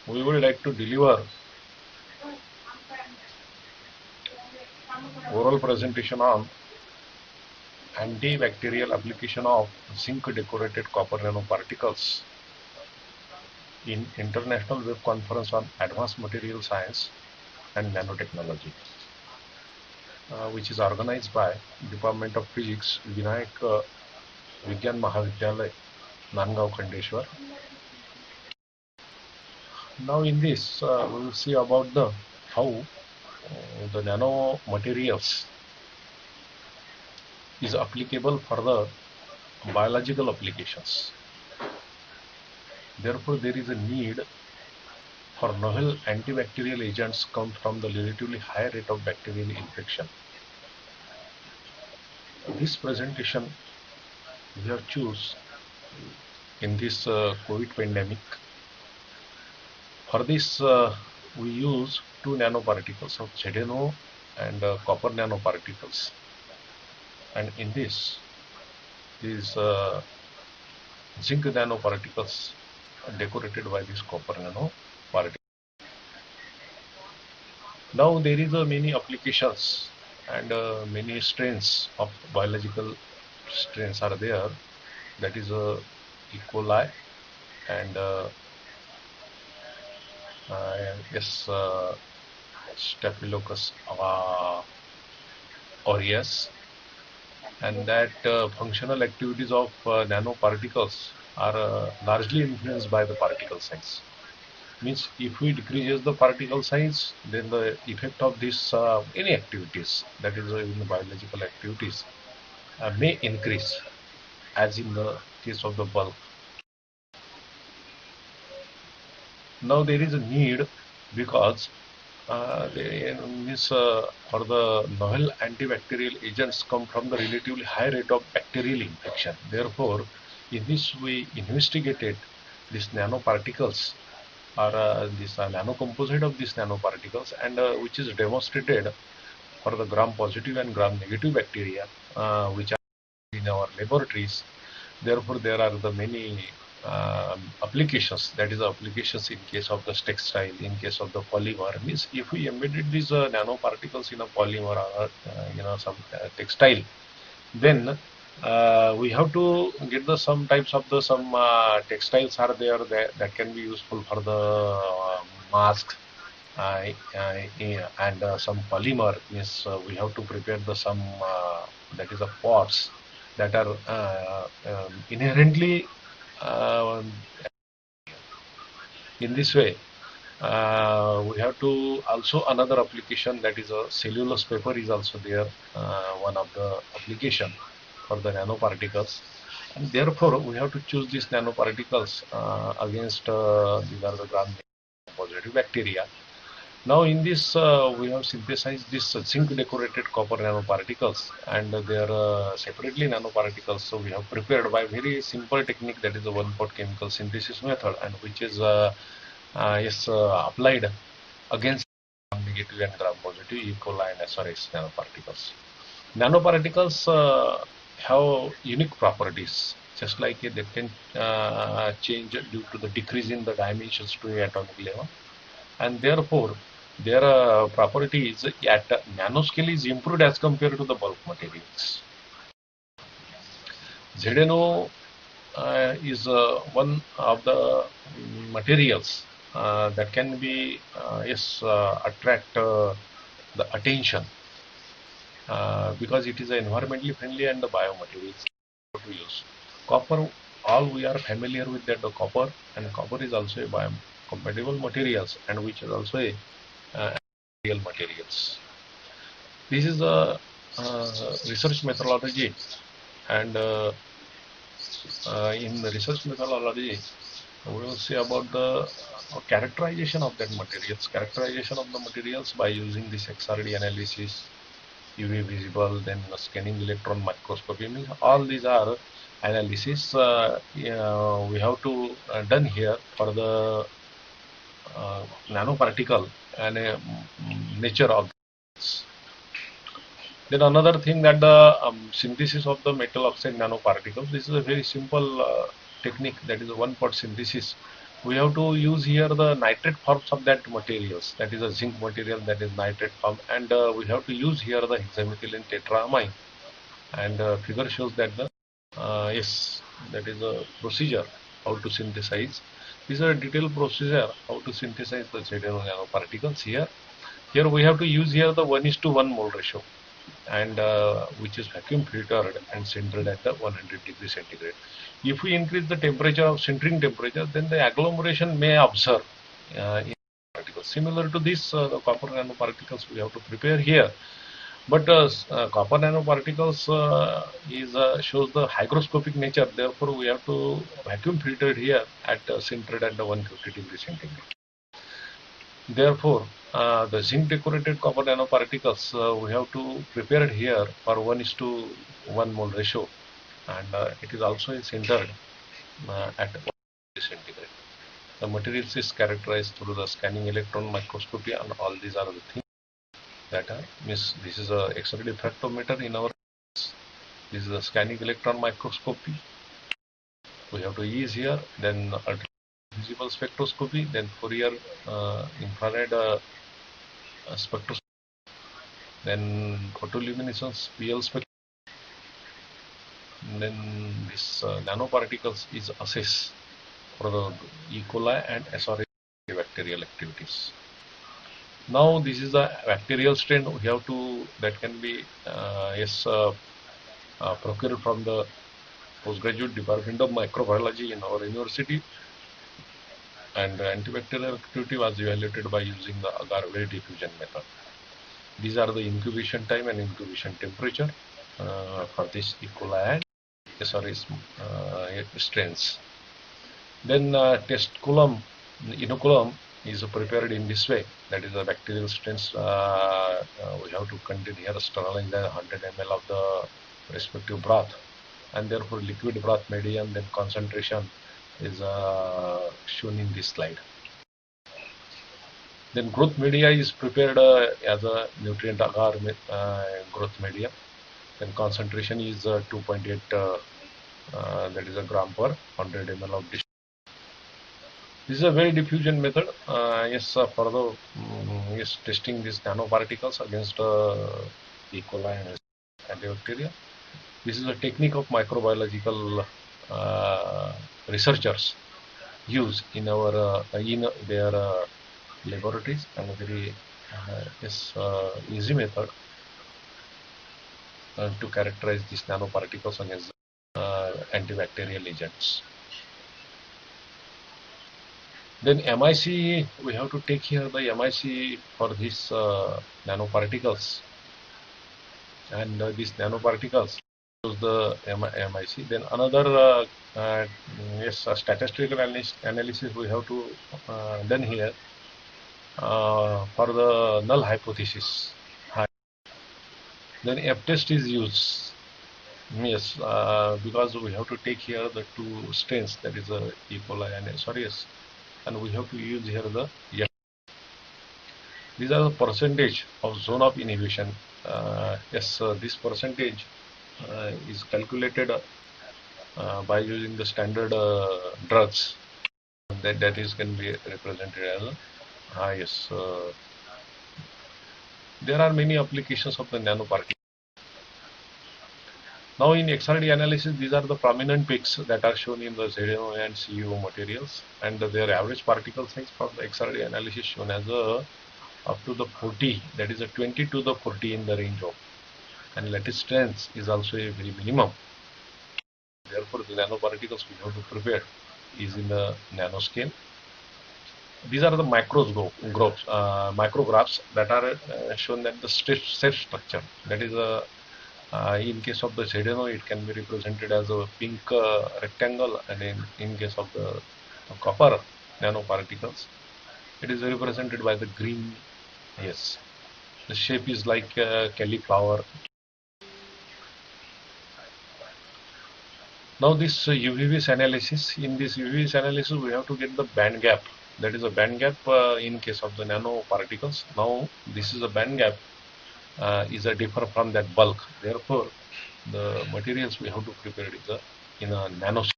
we would like to deliver oral presentation on antibacterial application of zinc decorated copper nanoparticles in International Web Conference on Advanced Material Science and Nanotechnology, which is organized by Department of Physics, Vinayak Vigyan Mahavidyalay, Nandgaon, Khandeshwar. Now in this, we will see about the how the nano materials is applicable for the biological applications. Therefore, there is a need for novel antibacterial agents come from the relatively high rate of bacterial infection. This presentation we have choose in this COVID pandemic. For this, we use two nanoparticles of ZNO and copper nanoparticles. And in this, these zinc nanoparticles are decorated by this copper nanoparticle. Now there is many applications and many strains of biological strains are there. That is E. coli and yes, Staphylococcus aureus, and that functional activities of nanoparticles are largely influenced by the particle size. Means if we decreases the particle size, then the effect of this any activities, that is in the biological activities, may increase, as in the case of the bulk. Now there is a need because for the novel antibacterial agents come from the relatively high rate of bacterial infection. Therefore, in this we investigated these nanoparticles or this nanocomposite of these nanoparticles, and which is demonstrated for the gram-positive and gram-negative bacteria which are in our laboratories. Therefore, there are the many applications, that is applications in case of the textile, in case of the polymer. Means if we embedded these nanoparticles in a polymer or some textile, then we have to get the some types of the some textiles are there that can be useful for the mask and some polymer. Means we have to prepare the some that is a pots that are inherently in this way. We have to also another application, that is a cellulose paper is also there, one of the application for the nanoparticles, and therefore we have to choose these nanoparticles against these are the gram-positive bacteria. Now in this we have synthesized this zinc decorated copper nanoparticles, and they are separately nanoparticles. So we have prepared by very simple technique, that is the one-pot chemical synthesis method, and which is applied against gram-negative and gram-positive E. coli and SRS nanoparticles. Nanoparticles have unique properties, just like they can change due to the decrease in the dimensions to atomic level, and therefore their properties at nanoscale is improved as compared to the bulk materials. ZNO is one of the materials that can be attract the attention because it is environmentally friendly and the biomaterials to use. Copper, all we are familiar with that the copper, and copper is also a biocompatible materials, and which is also a real materials. This is a research methodology, and in the research methodology we will see about the characterization of that materials, characterization of the materials by using this XRD analysis, UV visible, then scanning electron microscopy. Means all these are analysis we have to done here for the nanoparticle and nature of this. Then another thing, that the synthesis of the metal oxide nanoparticles. This is a very simple technique, that is a one-pot synthesis we have to use here the nitrate forms of that materials, that is a zinc material, that is nitrate form, and we have to use here the hexamethylene tetraamine, and figure shows that the yes, that is a procedure how to synthesize. This is a detailed procedure how to synthesize the ZNO nanoparticles here. Here we have to use here the 1:1 mole ratio, and which is vacuum filtered and sintered at the 100 degrees centigrade. If we increase the temperature of sintering temperature, then the agglomeration may observe in particles. Similar to this, the copper nanoparticles we have to prepare here. But copper nanoparticles is shows the hygroscopic nature. Therefore, we have to vacuum filter here at sintered at the 150 degrees centigrade. Therefore, the zinc decorated copper nanoparticles we have to prepare here for 1:1 mole ratio, and it is also sintered at 1 degree centigrade. The materials is characterized through the scanning electron microscopy, and all these are the things that are this is a X-ray diffractometer in our. This is a scanning electron microscopy. We have to use here. Then visible spectroscopy. Then Fourier infrared spectroscopy. Then photoluminescence PL spectrum. Then this nanoparticles is assessed for the E. coli and SRA bacterial activities. Now this is a bacterial strain we have to that can be procured from the postgraduate department of microbiology in our university, and antibacterial activity was evaluated by using the agar-Weil diffusion method. These are the incubation time and incubation temperature for this E. coli and SRA strains. Then test column, inoculum is prepared in this way. That is the bacterial strains. We have to contain here sterilize the 100 ml of the respective broth, and therefore liquid broth medium, then concentration is shown in this slide. Then growth media is prepared as a nutrient agar growth media. Then concentration is 2.8 that is a gram per 100 ml of dish. This is a Weil diffusion method. For the testing these nanoparticles against E. coli and antibacteria. This is a technique of microbiological researchers use in our in their laboratories, and a very easy method to characterize these nanoparticles against antibacterial agents. Then MIC, we have to take here the MIC for these nanoparticles, and these nanoparticles shows the MIC. Then another statistical analysis we have to done here for the null hypothesis. Then F-test is used. Yes, because we have to take here the two strains, that is E. coli and SRS, and we have to use here the F. These are the percentage of zone of inhibition. This percentage is calculated by using the standard drugs. That is can be represented as there are many applications of the nanoparticle. Now in XRD analysis, these are the prominent peaks that are shown in the ZNO and CuO materials, and their average particle size for the XRD analysis shown as up to the 40, that is a 20 to the 40 in the range of, and lattice strength is also a very minimum. Therefore, the nanoparticles we have to prepare is in the nanoscale. These are the micrographs that are shown that the set structure, that is in case of the ZNO, it can be represented as a pink rectangle, and in case of the copper nanoparticles, it is represented by the green. Yes, the shape is like cauliflower. Now this UV-Vis analysis, in this UV-Vis analysis we have to get the band gap, that is a band gap in case of the nanoparticles. Now this is a band gap is a differ from that bulk, therefore the materials we have to prepare is in a nanoscale.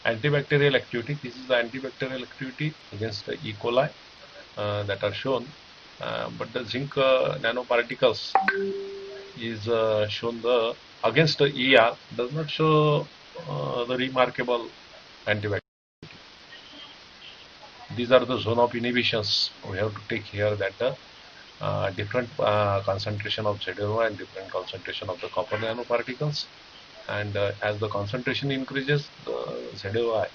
Antibacterial activity. This is the antibacterial activity against the E. coli that are shown. But the zinc nanoparticles is shown the against the ER does not show the remarkable antibacterial. These are the zone of inhibitions. We have to take here that the different concentration of ZNO and different concentration of the copper nanoparticles, and as the concentration increases, the ZOI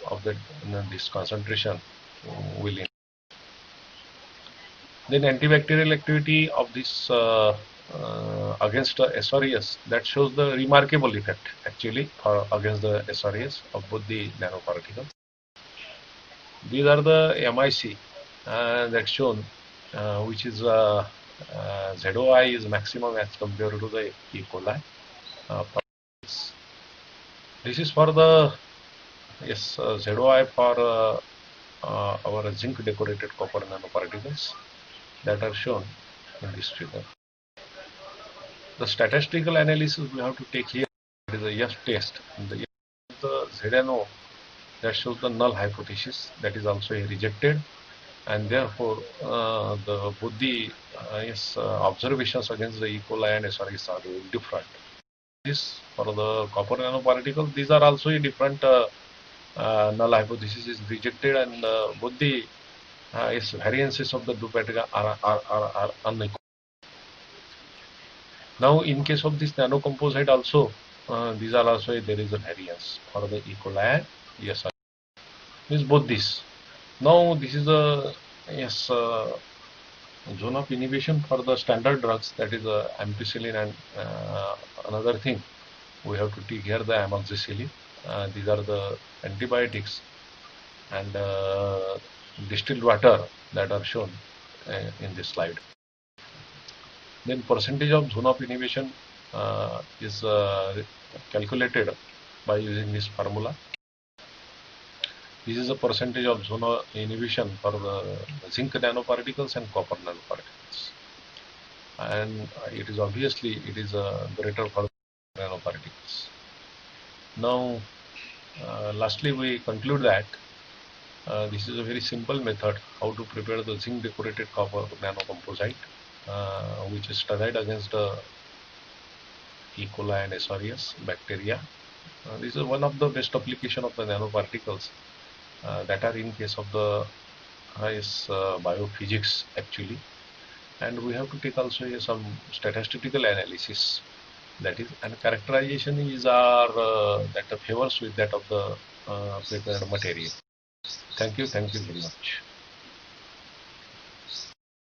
of this concentration will increase. Then antibacterial activity of this against the SRES, that shows the remarkable effect actually for against the SRES of both the nanoparticles. These are the MIC that's shown, which is ZOI is maximum as compared to the E. coli. This is for the ZOI for our zinc decorated copper nanoparticles that are shown in this figure. The statistical analysis we have to take here is a F test. The ZNO that shows the null hypothesis, that is also rejected, and therefore both the observations against the E. coli and SREs are different. This for the copper nanoparticles, these are also a different null hypothesis is rejected, and both the variances of the Dupatica are unequal. Now, in case of this nanocomposite also, these are also there is a variance for the E. coli and ESR. Means both this. Now, this is a zone of inhibition for the standard drugs, that is ampicillin and another thing. We have to take here the amoxicillin. These are the antibiotics, and distilled water that are shown in this slide. Then percentage of zone of inhibition is calculated by using this formula. This is a percentage of zone of inhibition for the zinc nanoparticles and copper nanoparticles, and it is obviously greater for the nanoparticles. Now, lastly, we conclude that this is a very simple method how to prepare the zinc decorated copper nanocomposite, which is studied against the E. coli and SRES bacteria. This is one of the best application of the nanoparticles that are in case of the biophysics actually, and we have to take also some statistical analysis, that is, and characterization is that favors with that of the prepared material. Thank you very much.